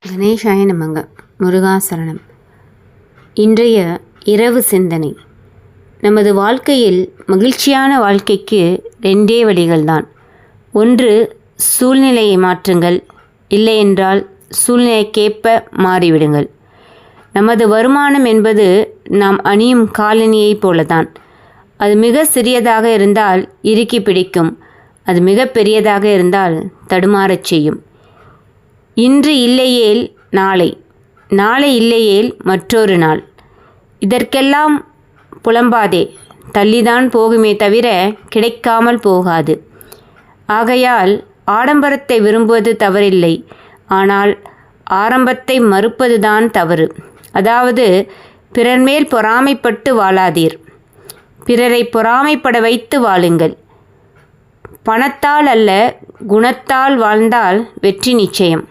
கணேசாய நமங்க. முருகாசரணம். இன்றைய இரவு சிந்தனை. நமது வாழ்க்கையில் மகிழ்ச்சியான வாழ்க்கைக்கு 2 வழிகள்தான். ஒன்று சூழ்நிலையை மாற்றுங்கள், இல்லையென்றால் சூழ்நிலைக்கேற்ப மாறிவிடுங்கள். நமது வருமானம் என்பது நாம் அணியும் காலணியைப் போலதான். அது மிக சிறியதாக இருந்தால் இறுக்கி பிடிக்கும், அது மிக பெரியதாக இருந்தால் தடுமாறச் செய்யும். இன்று இல்லையேல் நாளை, நாளை இல்லையேல் மற்றொரு நாள். இதற்கெல்லாம் புலம்பாதே, தள்ளிதான் போகுமே தவிர கிடைக்காமல் போகாது. ஆகையால் ஆடம்பரத்தை விரும்புவது தவறில்லை, ஆனால் ஆரம்பத்தை மறுப்பதுதான் தவறு. அதாவது பிறர் மேல் பொறாமைப்பட்டு வாழாதீர், பிறரை பொறாமைப்பட வைத்து வாழுங்கள். பணத்தால் அல்ல, குணத்தால் வாழ்ந்தால் வெற்றி நிச்சயம்.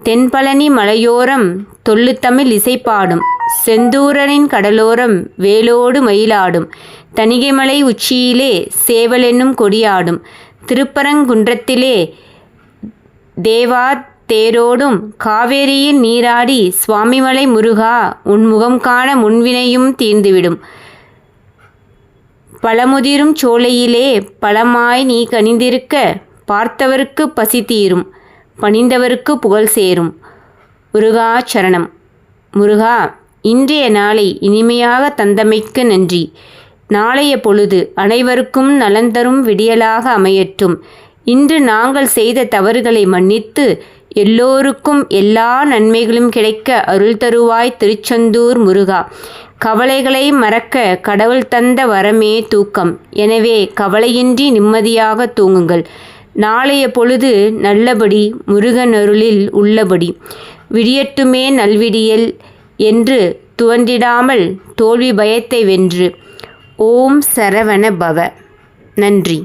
தென்பழனி மலையோரம் தொல்லுத்தமிழ் இசைப்பாடும், செந்தூரனின் கடலோரம் வேலோடு மயிலாடும், தணிகைமலை உச்சியிலே சேவலென்னும் கொடியாடும், திருப்பரங்குன்றத்திலே தேவா தேரோடும், காவேரியில் நீராடி சுவாமிமலை முருகா உன் முகம் காண முன்வினையும் தீர்ந்துவிடும். பழமுதிரும் சோலையிலே பழமாய் நீ கனிந்திருக்க, பார்த்தவருக்கு பசி தீரும், பணிந்தவருக்கு புகழ் சேரும். முருகாசரணம். முருகா, இன்றைய நாளை இனிமையாக தந்தமைக்கு நன்றி. நாளைய பொழுது அனைவருக்கும் நலந்தரும் விடியலாக அமையட்டும். இன்று நாங்கள் செய்த தவறுகளை மன்னித்து எல்லோருக்கும் எல்லா நன்மைகளும் கிடைக்க அருள் தருவாய் திருச்செந்தூர் முருகா. கவலைகளை மறக்க கடவுள் தந்த வரமே தூக்கம். எனவே கவலையின்றி நிம்மதியாக தூங்குங்கள். நாளைய பொழுது நல்லபடி, முருகன் அருளில் உள்ளபடி விடியட்டுமே நல்விடியல் என்று துவண்டிடாமல் தோல்வி பயத்தை வென்று. ஓம் சரவண பவ. நன்றி.